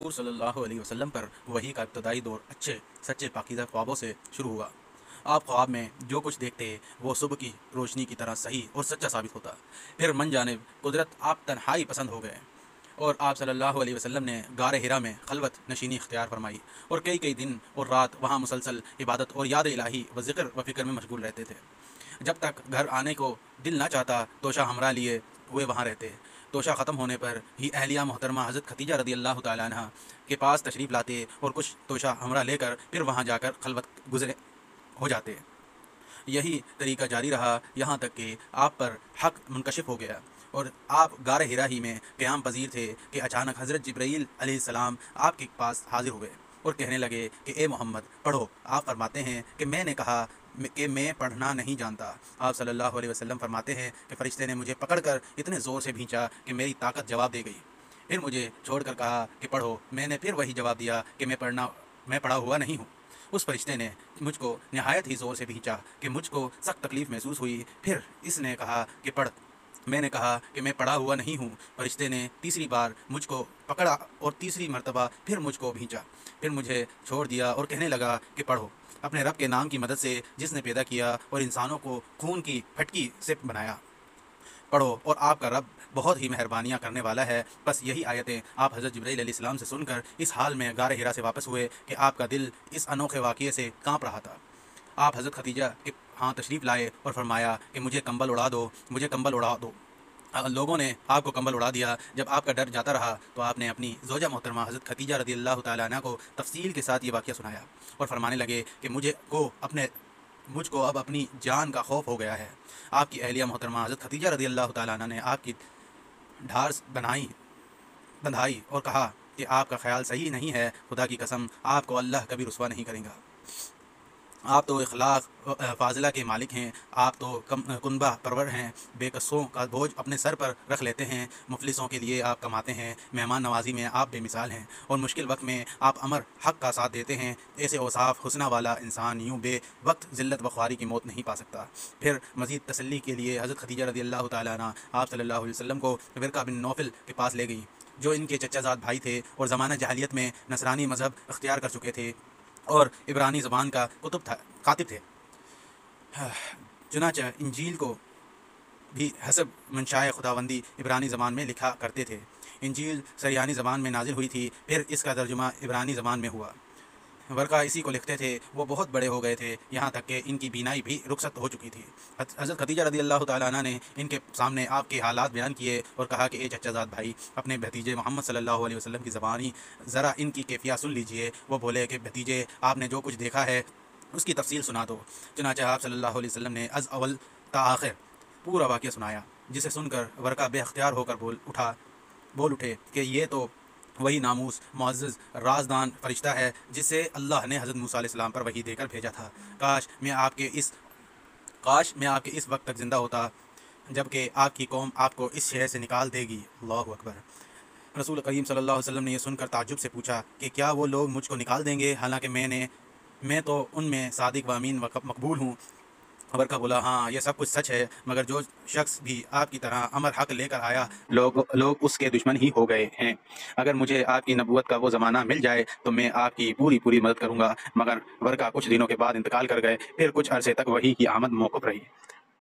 حضور صلی اللہ علیہ وسلم پر وحی کا ابتدائی دور اچھے سچے پاکیزہ خوابوں سے شروع ہوا۔ آپ خواب میں جو کچھ دیکھتے وہ صبح کی روشنی کی طرح صحیح اور سچا ثابت ہوتا۔ پھر من جانب قدرت آپ تنہائی پسند ہو گئے اور آپ صلی اللہ علیہ وسلم نے غار حرا میں خلوت نشینی اختیار فرمائی اور کئی دن اور رات وہاں مسلسل عبادت اور یاد الہی و ذکر و فکر میں مشغول رہتے تھے۔ جب تک گھر آنے کو دل نہ چاہتا توشہ ہمراہ لیے ہوئے وہاں رہتے۔ توشہ ختم ہونے پر ہی اہلیہ محترمہ حضرت خدیجہ رضی اللہ تعالیٰ عنہ کے پاس تشریف لاتے اور کچھ توشہ ہمراہ لے کر پھر وہاں جا کر خلوت گزرے ہو جاتے۔ یہی طریقہ جاری رہا یہاں تک کہ آپ پر حق منکشف ہو گیا اور آپ غار حرا ہی میں قیام پذیر تھے کہ اچانک حضرت جبرائیل علیہ السلام آپ کے پاس حاضر ہوئے اور کہنے لگے کہ اے محمد پڑھو۔ آپ فرماتے ہیں کہ میں نے کہا کہ میں پڑھنا نہیں جانتا۔ آپ صلی اللہ علیہ وسلم فرماتے ہیں کہ فرشتے نے مجھے پکڑ کر اتنے زور سے بھینچا کہ میری طاقت جواب دے گئی۔ پھر مجھے چھوڑ کر کہا کہ پڑھو۔ میں نے پھر وہی جواب دیا کہ میں پڑھا ہوا نہیں ہوں۔ اس فرشتے نے مجھ کو نہایت ہی زور سے بھینچا کہ مجھ کو سخت تکلیف محسوس ہوئی۔ پھر اس نے کہا کہ پڑھ۔ میں نے کہا کہ میں پڑھا ہوا نہیں ہوں۔ فرشتے نے تیسری بار مجھ کو پکڑا اور تیسری مرتبہ پھر مجھ کو بھینچا۔ پھر مجھے چھوڑ دیا اور کہنے لگا کہ پڑھو۔ اپنے رب کے نام کی مدد سے جس نے پیدا کیا اور انسانوں کو خون کی پھٹکی سے بنایا، پڑھو اور آپ کا رب بہت ہی مہربانیاں کرنے والا ہے۔ بس یہی آیتیں آپ حضرت جبرائیل علیہ السلام سے سن کر اس حال میں غار حرا سے واپس ہوئے کہ آپ کا دل اس انوکھے واقعے سے کانپ رہا تھا۔ آپ حضرت خدیجہ کے ہاں تشریف لائے اور فرمایا کہ مجھے کمبل اڑا دو، مجھے کمبل اڑا دو۔ لوگوں نے آپ کو کمبل اڑا دیا۔ جب آپ کا ڈر جاتا رہا تو آپ نے اپنی زوجہ محترمہ حضرت خدیجہ رضی اللہ تعالیٰ عنہ کو تفصیل کے ساتھ یہ واقعہ سنایا اور فرمانے لگے کہ مجھ کو اب اپنی جان کا خوف ہو گیا ہے۔ آپ کی اہلیہ محترمہ حضرت خدیجہ رضی اللہ تعالیٰ عنہ نے آپ کی ڈھارس بندھائی اور کہا کہ آپ کا خیال صحیح نہیں ہے، خدا کی قسم آپ کو اللہ کبھی رسوا نہیں کرے گا۔ آپ تو اخلاق فاضلہ کے مالک ہیں، آپ تو کنبہ پرور ہیں، بے کسوں کا بوجھ اپنے سر پر رکھ لیتے ہیں، مفلسوں کے لیے آپ کماتے ہیں، مہمان نوازی میں آپ بے مثال ہیں اور مشکل وقت میں آپ امر حق کا ساتھ دیتے ہیں۔ ایسے اوصاف حسنہ والا انسان یوں بے وقت ذلت و خواری کی موت نہیں پا سکتا۔ پھر مزید تسلی کے لیے حضرت خدیجہ رضی اللہ تعالیٰ عنہ آپ صلی اللہ علیہ وسلم کو ورقہ بن نوفل کے پاس لے گئیں، جو ان کے چچا زاد بھائی تھے اور زمانہ جاہلیت میں نصرانی مذہب اختیار کر چکے تھے اور عبرانی زبان کا کاتب تھے۔ چنانچہ انجیل کو بھی حسب منشائے خداوندی عبرانی زبان میں لکھا کرتے تھے۔ انجیل سریانی زبان میں نازل ہوئی تھی، پھر اس کا ترجمہ عبرانی زبان میں ہوا۔ ورقہ اسی کو لکھتے تھے۔ وہ بہت بڑے ہو گئے تھے، یہاں تک کہ ان کی بینائی بھی رخصت ہو چکی تھی۔ حضرت خدیجہ رضی اللہ تعالیٰ عنہ نے ان کے سامنے آپ کے حالات بیان کیے اور کہا کہ اے چچا زاد بھائی، اپنے بھتیجے محمد صلی اللہ علیہ وسلم کی زبانی ذرا ان کی کیفیات سن لیجئے۔ وہ بولے کہ بھتیجے، آپ نے جو کچھ دیکھا ہے اس کی تفصیل سنا دو۔ چنانچہ آپ صلی اللہ علیہ وسلم نے از اول تا آخر پورا واقعہ سنایا، جسے سن کر ورقہ بے اختیار ہو کر بول اٹھے کہ یہ تو وہی ناموس معزز رازدان فرشتہ ہے جسے اللہ نے حضرت موسیٰ علیہ السلام پر وحی دے کر بھیجا تھا۔ کاش میں آپ کے اس وقت تک زندہ ہوتا جبکہ آپ کی قوم آپ کو اس شہر سے نکال دے گی۔ اللہ اکبر۔ رسول کریم صلی اللہ علیہ وسلم نے یہ سن کر تعجب سے پوچھا کہ کیا وہ لوگ مجھ کو نکال دیں گے حالانکہ میں تو ان میں صادق و امین و مقبول ہوں؟ ورقہ بولا، ہاں یہ سب کچھ سچ ہے، مگر جو شخص بھی آپ کی طرح امر حق لے کر آیا لوگ اس کے دشمن ہی ہو گئے ہیں۔ اگر مجھے آپ کی نبوت کا وہ زمانہ مل جائے تو میں آپ کی پوری مدد کروں گا۔ مگر ورقہ کچھ دنوں کے بعد انتقال کر گئے۔ پھر کچھ عرصے تک وحی کی آمد موقوف رہی۔